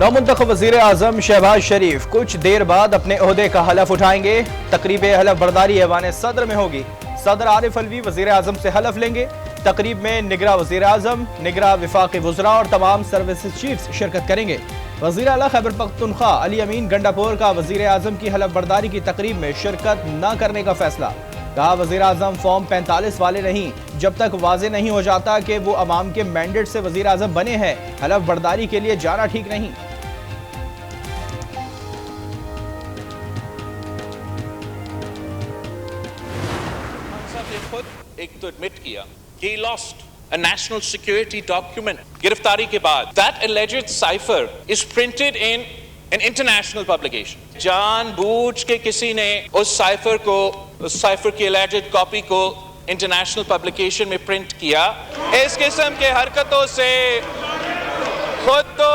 नौमुंतखब वज़ीर आज़म शहबाज शरीफ कुछ देर बाद अपने ओहदे का हलफ उठाएंगे। तकरीब हलफ बर्दारी ऐवान सदर में होगी। सदर आरिफ अलवी वज़ीर आज़म से हलफ लेंगे। तकरीब में निगरां वज़ीर आज़म, निगरां वफाकी वज़रा और तमाम सर्विसेज चीफ्स शिरकत करेंगे। वज़ीर आला खैबर पख्तूनख्वा अली अमीन गंडापुर का वज़ीर आज़म की हलफ बर्दारी की तकरीब में शिरकत न करने का फैसला। कहा वज़ीर आज़म फॉर्म 45 वाले नहीं, जब तक वाज़े नहीं हो जाता कि वो अवाम के मैंडेट से वज़ीर आज़म बने हैं, हलफ बर्दारी के लिए जाना ठीक नहीं। खुद एक तो एडमिट किया कि he lost a national security document गिरफ्तारी के बाद। That alleged cipher is printed in an international publication। जानबूझ के किसी ने उस साइफर की alleged कॉपी को इंटरनेशनल पब्लिकेशन में प्रिंट किया। इस किस्म के हरकतों से खुद तो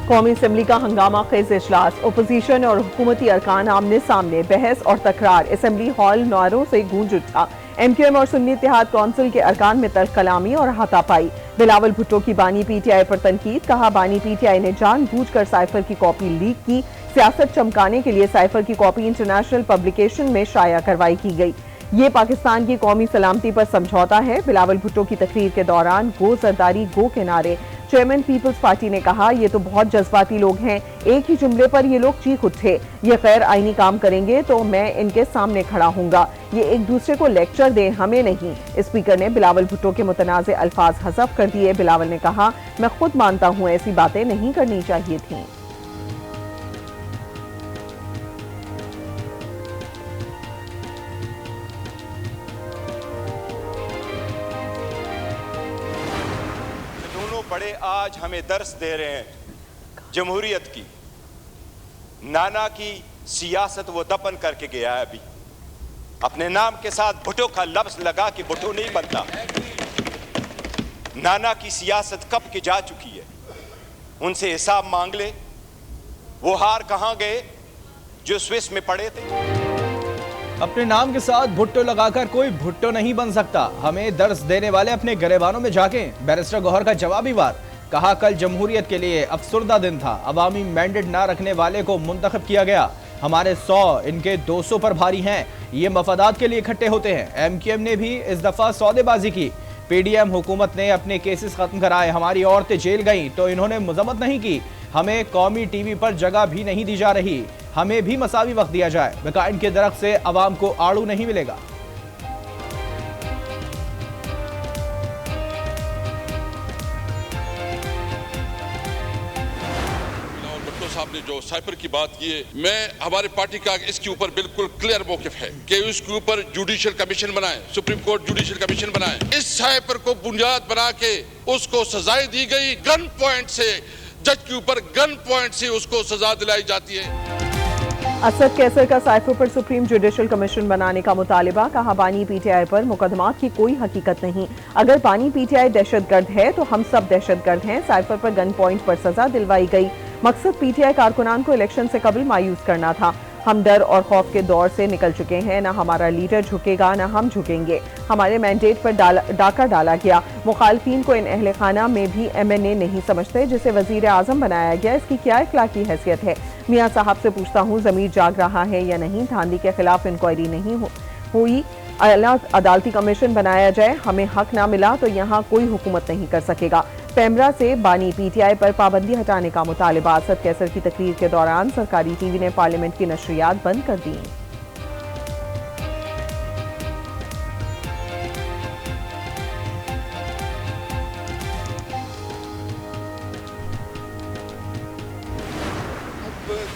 कौमी असम्बली का हंगामा खेज इजलास, ओपोजिशन और हुकूमती अरकान आमने सामने, बहस और तकरार। असम्बली हॉल नारों से गूंज उठा। MQM और सुन्नी इत्तेहाद कौंसिल के अरकान में तल्ख कलामी और हाथापाई। बिलावल भुट्टो की बानी PTI पर तनकीद। कहा बानी PTI ने जानबूझकर साइफर की कॉपी लीक की। सियासत चमकाने के लिए साइफर की कॉपी इंटरनेशनल पब्लिकेशन में शाया करवाई की गई। ये पाकिस्तान की कौमी सलामती पर समझौता है। बिलावल भुट्टो की तकरीर के दौरान गो जरदारी गो के नारे। चेयरमैन पीपल्स पार्टी ने कहा ये तो बहुत जज्बाती लोग हैं, एक ही जुमले पर ये लोग चीख उठे। ये गैर आईनी काम करेंगे तो मैं इनके सामने खड़ा हूंगा। ये एक दूसरे को लेक्चर दें, हमें नहीं। स्पीकर ने बिलावल भुट्टो के मुतनाज़े अल्फाज हज़फ कर दिए। बिलावल ने कहा मैं खुद मानता हूँ ऐसी बातें नहीं करनी चाहिए थी। बड़े आज हमें दर्स दे रहे हैं जमहूरियत की। नाना की सियासत वो दफन करके गया है। अभी अपने नाम के साथ भुट्टो का लफ्ज लगा कि भुट्टो नहीं बनता। नाना की सियासत कब की जा चुकी है, उनसे हिसाब मांग ले। वो हार कहां गए जो स्विस में पड़े थे। अपने नाम के साथ भुट्टो लगाकर कोई भुट्टो नहीं बन सकता। हमें दर्स देने वाले अपने गरेबानों में झांकें। बैरिस्टर गौहर का जवाबी वार। कहा कल जमहूरियत के लिए अफसुर्दा दिन था। अवामी मैंडेट ना रखने वाले को मुंतखब किया गया। हमारे 100 इनके 200 पर भारी हैं। ये मफादात के लिए इकट्ठे होते हैं। MQM ने भी इस दफा सौदेबाजी की। PDM हुकूमत ने अपने केसेस खत्म कराए। हमारी औरतें जेल गईं तो इन्होंने मजम्मत नहीं की। हमें कौमी TV पर जगह भी नहीं दी जा रही। हमें भी मसावी वक्त दिया जाए। बेकाइन के दरख्त से अवाम को आड़ू नहीं मिलेगा। साहब ने जो साइफर की बात की है, मैं हमारी पार्टी का इसके ऊपर बिल्कुल क्लियर मौकिफ है कि उसके ऊपर जुडिशियल कमीशन बनाए, सुप्रीम कोर्ट जुडिशियल कमीशन बनाए। इस साइफर को बुनियाद बना के उसको सजाएं दी गई। गन पॉइंट से जज के ऊपर गन पॉइंट से उसको सजा दिलाई जाती है। असद कैसर का साइफर पर सुप्रीम जुडिशियल कमीशन बनाने का मुतालिबा। कहा बानी PTI पर मुकदमात की कोई हकीकत नहीं। अगर बानी PTI दहशतगर्द है तो हम सब दहशतगर्द हैं। साइफर पर गन पॉइंट पर सजा दिलवाई गई। मकसद PTI कारकुनान को इलेक्शन से कबल मायूस करना था। हम डर और खौफ के दौर से निकल चुके हैं। ना हमारा लीडर झुकेगा ना हम झुकेंगे। हमारे मैंडेट पर डाका डाला गया। मुखालफीन को इन अहले खाना में भी MNA नहीं समझते जिसे वजीर आजम बनाया गया। इसकी क्या इखलाकी हैसियत है? मियाँ साहब से पूछता हूँ ज़मीर जाग रहा है या नहीं? धांधली के खिलाफ इंक्वायरी नहीं हुई। अदालती कमीशन बनाया जाए। हमें हक ना मिला तो यहाँ कोई हुकूमत नहीं कर सकेगा। पैमरा से बानी PTI पर पाबंदी हटाने का मुतालिबा। असद कैसर की तकरीर के दौरान सरकारी TV ने पार्लियामेंट की नशरियात बंद कर दी।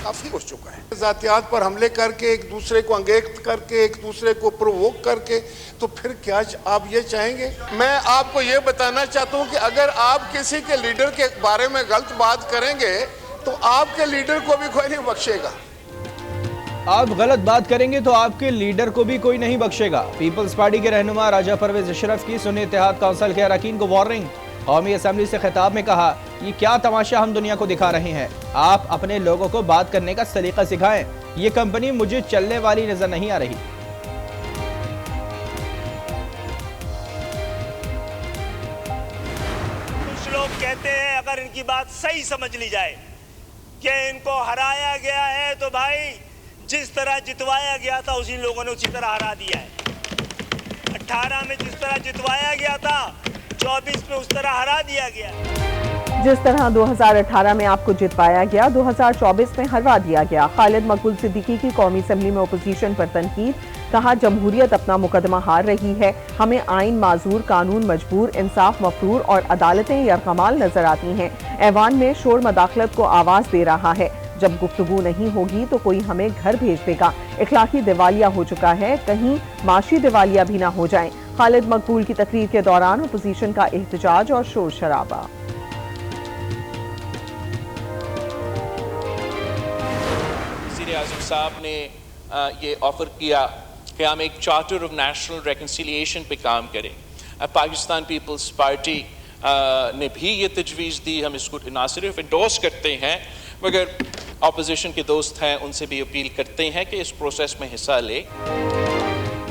काफी हो चुका है। जातियात पर हमले करके, एक दूसरे को अंगेज करके, एक दूसरे को प्रोवोक करके, तो फिर क्या आप ये चाहेंगे? मैं आपको ये बताना चाहता हूँ कि अगर आप किसी के लीडर के बारे में गलत बात करेंगे तो आपके लीडर को भी कोई नहीं बख्शेगा। आप गलत बात करेंगे तो आपके लीडर को भी कोई नहीं बख्शेगा। पीपल्स पार्टी के रहनुमा राजा परवेज अशरफ की सुन्नी इत्तेहाद काउंसिल के अरकान को वार्निंग। कौमी असम्बली से खिताब में कहा ये क्या तमाशा हम दुनिया को दिखा रहे हैं। आप अपने लोगों को बात करने का सलीका सिखाएं। ये कंपनी मुझे चलने वाली नजर नहीं आ रही। कहते हैं, अगर इनकी बात सही समझ ली जाए कि इनको हराया गया है, तो भाई जिस तरह जितवाया गया था उसी लोगों ने उसी तरह हरा दिया है। 18 में जिस तरह जितवाया गया था 24 में उस तरह हरा दिया गया। जिस तरह 2018 में आपको जितवाया गया 2024 में हरवा दिया गया। खालिद मकबूल सिद्दीकी की कौमी असेंबली में ओपोजिशन पर तनकीद, कहा जमहूरियत अपना मुकदमा हार रही है, हमें आइन माजूर, कानून मजबूर, इंसाफ मफरूर और अदालतें यरगमाल नजर आती हैं। ऐवान में शोर मदाखलत को आवाज दे रहा है, जब गुफ्तगू नहीं होगी तो कोई हमें घर भेज देगा। इखलाकी दिवालिया हो चुका है, कहीं माशी दिवालिया भी ना हो जाए। खालिद मकबूल की तकरीर के दौरान ओपोजिशन का एहतजाज और शोर शराबा। आज़म साहब ने ये ऑफर किया कि हम एक चार्टर ऑफ नेशनल रिकन्सिलिएशन पे काम करें। पाकिस्तान पीपल्स पार्टी ने भी ये तजवीज़ दी, हम इसको ना सिर्फ इंडोर्स करते हैं मगर अपोजिशन के दोस्त हैं उनसे भी अपील करते हैं कि इस प्रोसेस में हिस्सा ले।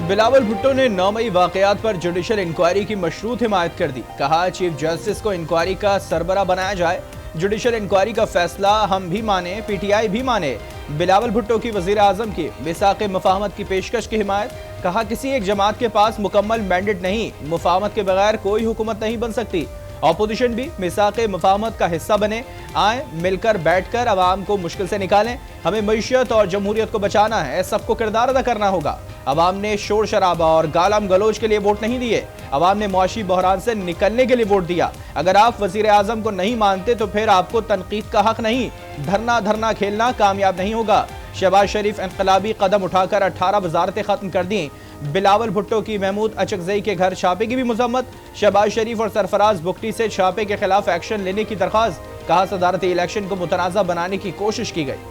बिलावल भुट्टो ने 9 मई वाकयात पर जुडिशल इंक्वायरी की मशरूत हिमायत कर दी, कहा चीफ जस्टिस को इंक्वायरी का सरबरा बनाया जाए। जुडिशल इंक्वायरी का फैसला हम भी माने, पीटीआई भी माने। बिलावल भुट्टो की वजीर आजम की मिसाक़े मुफाहमत की पेशकश की हिमायत, कहा किसी एक जमात के पास मुकम्मल मैंडेट नहीं, मुफाहमत के बगैर कोई हुकूमत नहीं बन सकती। ऑपोजिशन भी मिसाक़े मुफाहमत का हिस्सा बने, आए मिलकर बैठकर अवाम को मुश्किल से निकालें। हमें मईशत और जमहूरियत को बचाना है, सबको किरदार अदा करना होगा। अवाम ने शोर शराबा और गालम गलोच के लिए वोट नहीं दिए, अवाम ने मुआशी बहरान से निकलने के लिए वोट दिया। अगर आप वजीर आजम को नहीं मानते तो फिर आपको तनकीद का हक नहीं, धरना खेलना कामयाब नहीं होगा। शहबाज शरीफ इनकलाबी कदम उठाकर 18 वजारतें खत्म कर दी। बिलावल भुट्टो की महमूद अचकजई के घर छापे की भी मजम्मत, शहबाज शरीफ और सरफराज बुगटी से छापे के खिलाफ एक्शन लेने की दरख्वास्त, कहा सदारती इलेक्शन को मुतनाज़ा बनाने की कोशिश की गई।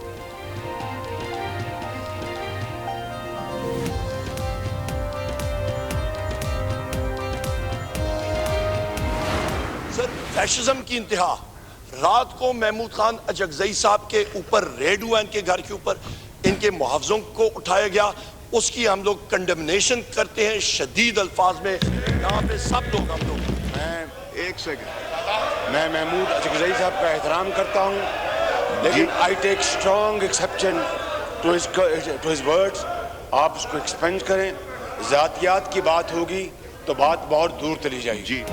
फैशिज्म की इंतहा। रात को महमूद खान अचकजई साहब के ऊपर रेड हुआ, इनके घर के ऊपर, इनके मुहावजों को उठाया गया, उसकी हम लोग कंडेमनेशन करते हैं शदीद अल्फाज में। यहाँ पे सब लोग हम लोग, मैं महमूद अचकजई साहब का एहतराम करता हूँ, लेकिन I take strong exception to his words. आप उसको एक्सपेंड करें, जातियात की बात होगी तो बात बहुत दूर चली जाएगी। जी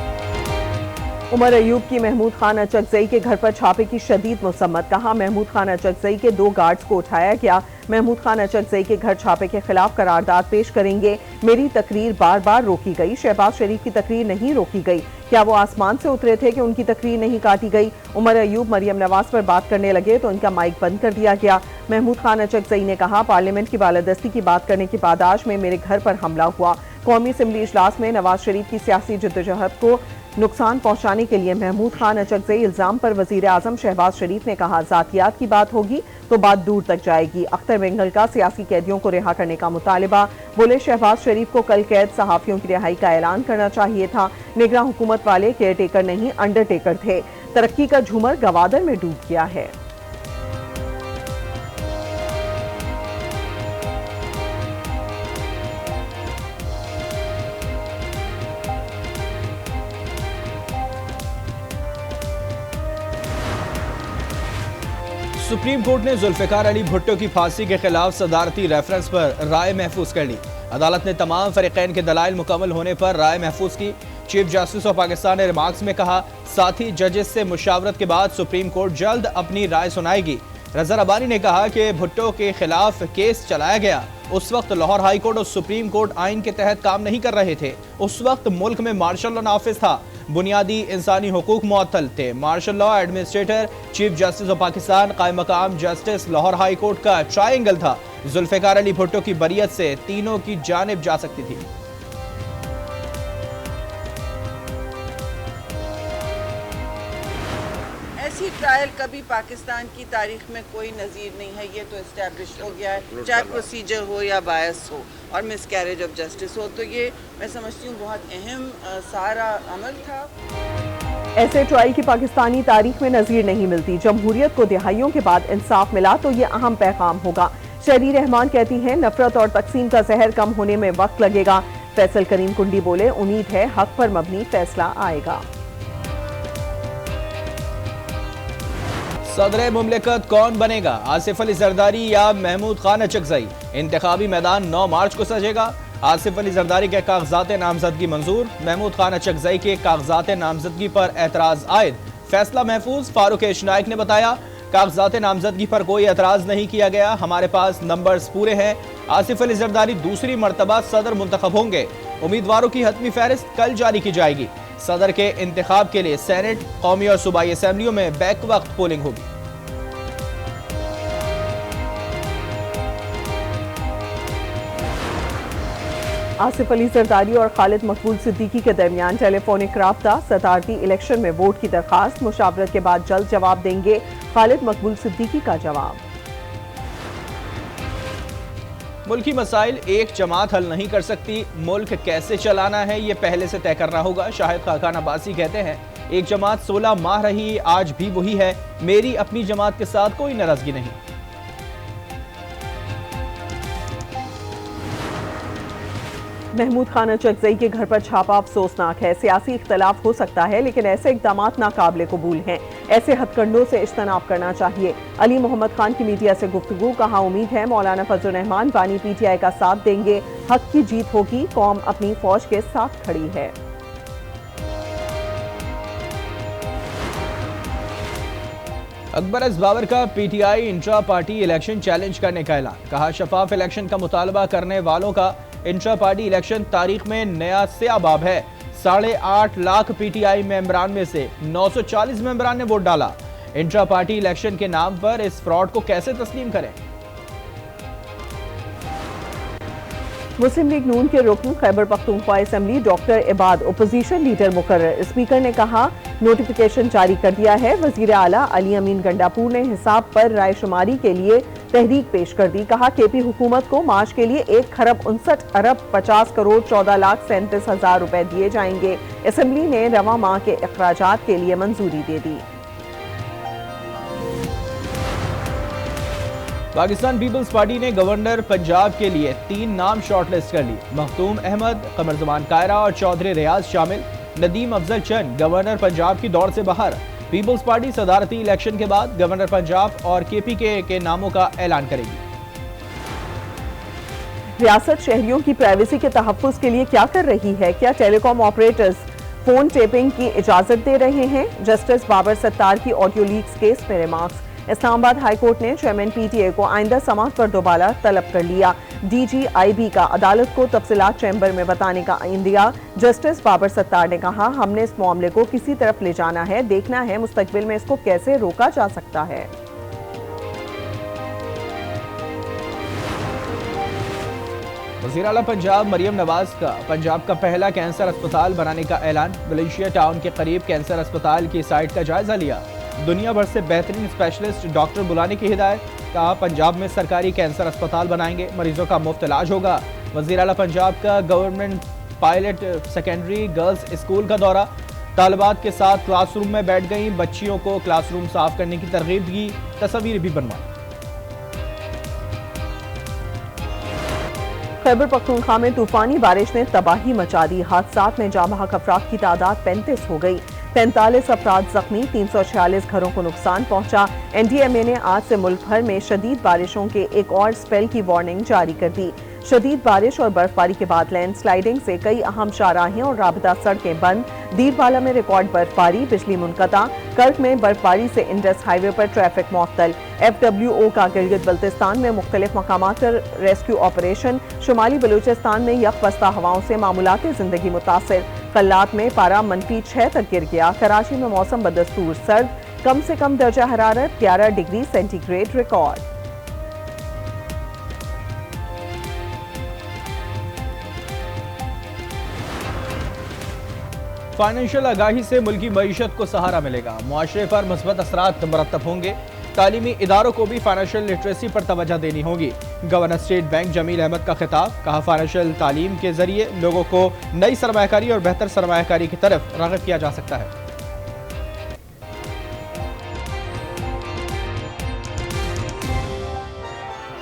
उमर अयूब की महमूद खान अचकजई के घर पर छापे की शदीद मुसम्मत, कहा महमूद खान अचकजई के 2 गार्ड्स को उठाया गया। महमूद खान अचकजई के घर छापे के खिलाफ करारदाद पेश करेंगे। मेरी तकरीर बार बार रोकी गई, शहबाज शरीफ की तकरीर नहीं रोकी गई। क्या वो आसमान से उतरे थे कि उनकी तकरीर नहीं काटी गई? उमर अयूब मरियम नवाज पर बात करने लगे तो उनका माइक बंद कर दिया गया। महमूद खान अचकजई ने कहा पार्लियामेंट की बालादस्ती की बात करने की पादाश में मेरे घर पर हमला हुआ। कौमी असेंबली इजलास में नवाज शरीफ की सियासी जद्दोजहद को नुकसान पहुंचाने के लिए महमूद खान अचकजई इल्जाम पर वजीर आजम शहबाज शरीफ ने कहा जातियात की बात होगी तो बात दूर तक जाएगी। अख्तर बेंगल का सियासी कैदियों को रिहा करने का मुतालिबा, बोले शहबाज शरीफ को कल कैद सहाफियों की रिहाई का ऐलान करना चाहिए था। निगरान हुकूमत वाले केयर टेकर नहीं अंडरटेकर थे। तरक्की का झूमर गवादर में डूब गया है। सुप्रीम कोर्ट ने जुल्फिकार अली भुट्टो की फांसी के खिलाफ सदारती रेफरेंस पर राय महफूज कर ली। अदालत ने तमाम फरीकैन के दलाइल मुकम्मल होने पर राय महफूज की। चीफ जस्टिस ऑफ पाकिस्तान ने रिमार्क्स में कहा, साथ ही जजेस से मुशावरत के बाद सुप्रीम कोर्ट जल्द अपनी राय सुनाएगी। रज़ा रब्बानी ने कहा कि भुट्टो के खिलाफ केस चलाया गया, उस वक्त लाहौर हाई कोर्ट और सुप्रीम कोर्ट आइन के तहत काम नहीं कर रहे थे। उस वक्त मुल्क में मार्शल लॉ नाफिज था, बुनियादी इंसानी हुकूक मुअत्तल थे। Martial law, administrator, chief justice of Pakistan, कायम मकाम जस्टिस लाहौर हाई कोर्ट का ट्रायंगल था। जुल्फिकार अली भुट्टो की बरियत से तीनों की जानिब जा सकती थी। ऐसी ट्रायल कभी पाकिस्तान की तारीख में कोई नज़ीर नहीं है। ये तो एस्टैब्लिश हो गया है, चाहे प्रोसीजर हो या बायस हो और मिसकैरेज ऑफ जस्टिस हो, तो ये मैं समझती हूँ बहुत अहम सारा अमल था। ऐसे ट्रायल की पाकिस्तानी तारीख में नज़ीर नहीं मिलती। जमहूरियत को दिहाइयों के बाद इंसाफ मिला तो ये अहम पैगाम होगा। शहरी रहमान कहती हैं नफरत और तकसीम का जहर कम होने में वक्त लगेगा। फैसल करीम कुंडी बोले उम्मीद है हक पर मबनी फैसला आएगा। सदर मुमलिकत कौन बनेगा, आसिफ अली जरदारी या महमूद खान अचकजई? इंतखाबी मैदान 9 मार्च को सजेगा। आसिफ अली जरदारी के कागजात नामजदगी मंजूर, महमूद खान अचकजई के कागजात नामजदगी पर एतराज आयद। फैसला महफूज। फारूक नाइक ने बताया, कागजात नामजदगी पर कोई एतराज नहीं किया गया, हमारे पास नंबर्स पूरे हैं। आसिफ अली जरदारी दूसरी मरतबा सदर मुंतखब होंगे। उम्मीदवारों की हतमी फहरिस्त कल जारी की जाएगी। सदर के इंतखाब के लिए सेनेट, कौमी और सूबाई असेंबलियों में बैक वक्त पोलिंग होगी। आसिफ अली जरदारी और खालिद मकबूल सिद्दीकी के दरमियान टेलीफोनिक राब्ता। सदारती इलेक्शन में वोट की दरखास्त, मुशावरत के बाद जल्द जवाब देंगे। खालिद मकबूल सिद्दीकी का जवाब। मुल्की मसाइल एक जमात हल नहीं कर सकती, मुल्क कैसे चलाना है ये पहले से तय करना होगा। शाहिद खाकान अब्बासी कहते हैं, एक जमात 16 माह रही, आज भी वही है, मेरी अपनी जमात के साथ कोई नाराजगी नहीं। महमूद खान अचकजई के घर पर छापा अफसोसनाक है। सियासी इख्तलाफ हो सकता है, लेकिन ऐसे इक़दामात नाकाबिले कबूल हैं। ऐसे हथकंडों से इज्तनाब करना चाहिए। अली मोहम्मद खान की मीडिया से गुफ्तगू, कहा उम्मीद है मौलाना फजल रहमान बानी PTI का साथ देंगे, हक की जीत होगी, कौम अपनी फौज के साथ खड़ी है। अकबर एस बाबर का PTI intra party election challenge करने का ऐलान, कहा शफाफ इलेक्शन का मुतालबा करने वालों का इंट्रा पार्टी इलेक्शन तारीख में नया सियाबाब है। 8.5 लाख PTI मेंबरान में से 940 मेंबरान ने वोट डाला। इंट्रा पार्टी इलेक्शन के नाम पर इस फ्रॉड को कैसे तस्लीम करें? मुस्लिम लीग नून के रुकन Khyber Pakhtunkhwa assembly doctor Ibad opposition leader मुकर्रर। स्पीकर ने कहा, नोटिफिकेशन जारी कर दिया है। वजीर आला अली अमीन गंडापुर ने हिसाब पर रायशुमारी के लिए तहरीक पेश कर दी। कहा, KP हुकूमत को मार्च के लिए 1 खरब 59 अरब 50 करोड़ 14 लाख 37 हजार रुपए दिए जाएंगे। असेंबली ने रवा माह के अखराजात के लिए मंजूरी दे दी। पाकिस्तान पीपल्स पार्टी ने गवर्नर पंजाब के लिए 3 नाम शॉर्टलिस्ट कर लिए। मखदूम अहमद, कमर जमान कायरा और चौधरी रियाज शामिल। नदीम अफजल चंद गवर्नर पंजाब की दौड़ से बाहर। पीपल्स पार्टी सदारती इलेक्शन के बाद गवर्नर पंजाब और KPK के नामों का ऐलान करेगी। रियासत शहरियों की प्राइवेसी के तहफ्फुज के लिए क्या कर रही है? क्या टेलीकॉम ऑपरेटर्स फोन टेपिंग की इजाजत दे रहे हैं? जस्टिस बाबर सत्तार की ऑडियो लीक्स केस में रिमार्क्स। इस्लामाबाद हाई कोर्ट ने चेयरमैन PTA को आइंदा समाअत पर दोबारा तलब कर लिया। DGIB का अदालत को तफसीलात चैम्बर में बताने का इंदिया। जस्टिस बाबर सत्तार ने कहा, हमने इस मामले को किसी तरफ ले जाना है, देखना है मुस्तकबिल में इसको कैसे रोका जा सकता है। वज़ीर आला पंजाब मरियम नवाज का पंजाब का पहला कैंसर अस्पताल बनाने का ऐलान। मलेशिया टाउन के करीब कैंसर अस्पताल की साइट का जायजा लिया। दुनिया भर से बेहतरीन स्पेशलिस्ट डॉक्टर बुलाने की हिदायत। कहा, पंजाब में सरकारी कैंसर अस्पताल बनाएंगे, मरीजों का मुफ्त इलाज होगा। वज़ीर आला पंजाब का government pilot secondary girls school का दौरा। तालिबात के साथ क्लासरूम में बैठ गई, बच्चियों को क्लासरूम साफ करने की तरगीब दी, तस्वीर भी बनवाई। खैबर पख्तूनख्वा में तूफानी बारिश ने तबाही मचा दी। हादसात में जाँ बहक अफराद की तादाद 35 हो गई। 45 अफराद जख्मी, 346 घरों को नुकसान पहुंचा। NDMA ने आज से मुल्क भर में शदीद बारिशों के एक और स्पेल की वार्निंग जारी कर दी। शदीद बारिश और बर्फबारी के बाद लैंडस्लाइडिंग से कई अहम शाहराहें और राबता सड़कें बंद। दीरवाला में रिकॉर्ड बर्फबारी, बिजली मुनक़ता। कर्क में बर्फबारी से इंडस हाईवे पर ट्रैफिक मुअत्तल। FWO का गिलगित बल्तिस्तान में मुख्तलिफ मकामात पर रेस्क्यू ऑपरेशन। शुमाली बलूचिस्तान में यकबस्ता हवाओं से मामूलाती जिंदगी मुतासिर। कल्लात में पारा -6 तक गिर गया। कराची में मौसम बदस्तूर सर्द, कम से कम दर्जा हरारत 11 डिग्री सेंटीग्रेड रिकॉर्ड। फाइनेंशियल आगाही से मुल्की मईशत को सहारा मिलेगा, मुआशरे पर मुस्बत असरात मुरतब होंगे। तालीमी इदारों को भी फाइनेंशियल लिटरेसी पर तवज्जो देनी होगी। Governor state bank Jamil Ahmad का खिताब। कहा, फाइनेंशियल तालीम के जरिए लोगों को नई सरमायाकारी और बेहतर सरमायाकारी की तरफ राग़िब किया जा सकता है।